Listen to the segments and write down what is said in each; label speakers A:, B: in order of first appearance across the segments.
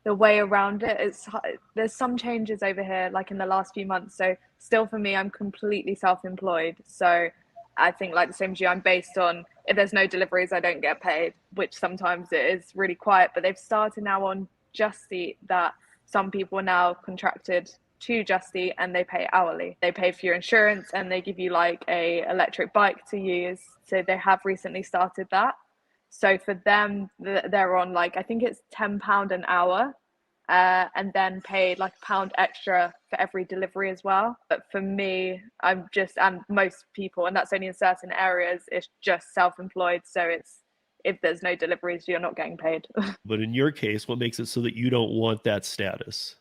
A: the way around it. There's some changes over here, like in the last few months. So still for me, I'm completely self-employed. So I think like the same as you, I'm based on if there's no deliveries, I don't get paid, which sometimes it is really quiet. But they've started now on Just Eat that some people are now contracted to Just Eat and they pay hourly. They pay for your insurance and they give you like a electric bike to use. So they have recently started that. So for them, they're on like, I think it's £10 an hour, and then paid like £1 extra for every delivery as well. But for me, and most people, and that's only in certain areas, it's just self-employed. So it's, if there's no deliveries, you're not getting paid.
B: But in your case, what makes it so that you don't want that status?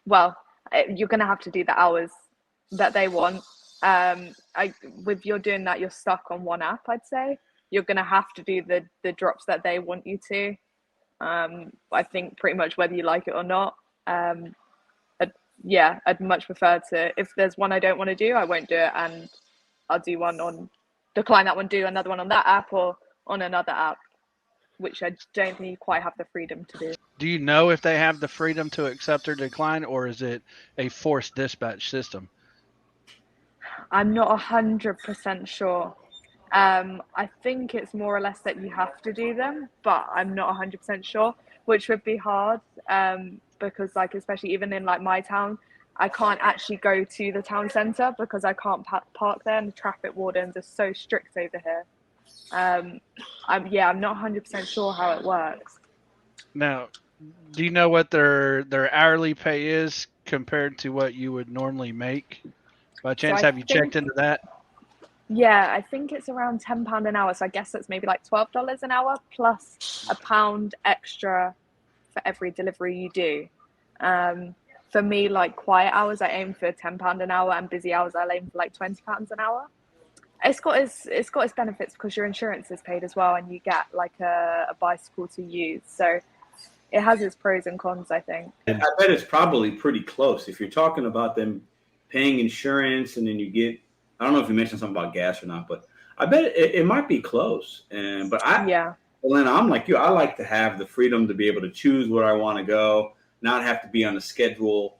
A: Well, you're going to have to do the hours that they want. With you're doing that, you're stuck on one app, I'd say. You're going to have to do the drops that they want you to. I think pretty much whether you like it or not. I'd much prefer to, if there's one I don't want to do, I won't do it, and I'll do one on, decline that one, do another one on that app or on another app, which I don't think you quite have the freedom to do.
C: Do you know if they have the freedom to accept or decline, or is it a forced dispatch system?
A: I'm not 100% sure. I think it's more or less that you have to do them, but I'm not 100% sure, which would be hard, because like, especially even in like my town, I can't actually go to the town centre because I can't park there, and the traffic wardens are so strict over here. I'm not 100% sure how it works.
C: Now, do you know what their hourly pay is compared to what you would normally make? By chance, have you checked into that?
A: Yeah, I think it's around £10 an hour. So I guess that's maybe like $12 an hour plus £1 extra for every delivery you do. For me, like quiet hours, I aim for £10 an hour, and busy hours, I aim for like £20 an hour. It's got its benefits because your insurance is paid as well, and you get like a bicycle to use. So it has its pros and cons, I think.
D: I bet it's probably pretty close. If you're talking about them paying insurance and then you get, I don't know if you mentioned something about gas or not, but I bet it might be close. Elena, I'm like you. I like to have the freedom to be able to choose where I want to go, not have to be on a schedule,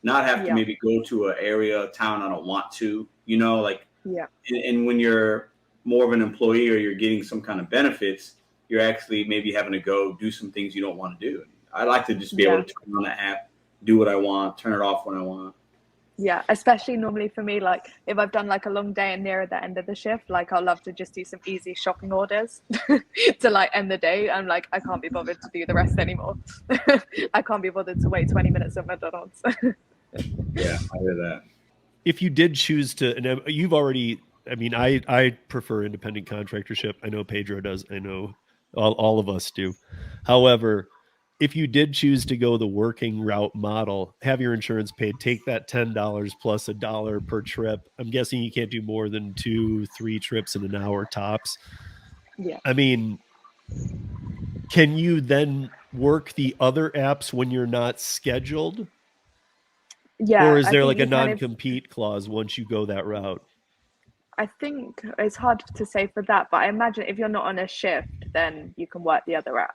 D: not have to maybe go to an area, a town I don't want to, And when you're more of an employee or you're getting some kind of benefits, you're actually maybe having to go do some things you don't want to do. I like to just be able to turn on the app, do what I want, turn it off when I want.
A: Yeah, especially normally for me, like if I've done like a long day and near the end of the shift, like I'll love to just do some easy shopping orders to like end the day. I'm like, I can't be bothered to do the rest anymore. I can't be bothered to wait 20 minutes at McDonald's.
D: Yeah, I hear that.
B: If you did choose to, and you've already, I mean, I prefer independent contractorship. I know Pedro does. I know all of us do. However, if you did choose to go the working route model, have your insurance paid, take that $10 plus $1 per trip. I'm guessing you can't do more than 2-3 trips in an hour tops.
A: Yeah.
B: I mean, can you then work the other apps when you're not scheduled?
A: Yeah.
B: Or is there like a non-compete clause once you go that route?
A: I think it's hard to say for that, but I imagine if you're not on a shift, then you can work the other apps.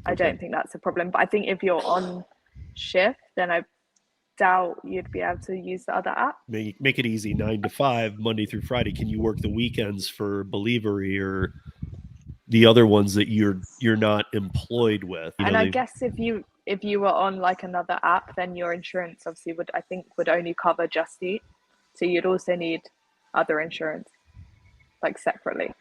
A: I don't think that's a problem. But I think if you're on shift, then I doubt you'd be able to use the other app.
B: Make it easy, 9 to 5, Monday through Friday. Can you work the weekends for Believery or the other ones that you're not employed with?
A: I guess if you were on like another app, then your insurance obviously would only cover Just Eat. So you'd also need other insurance, like separately.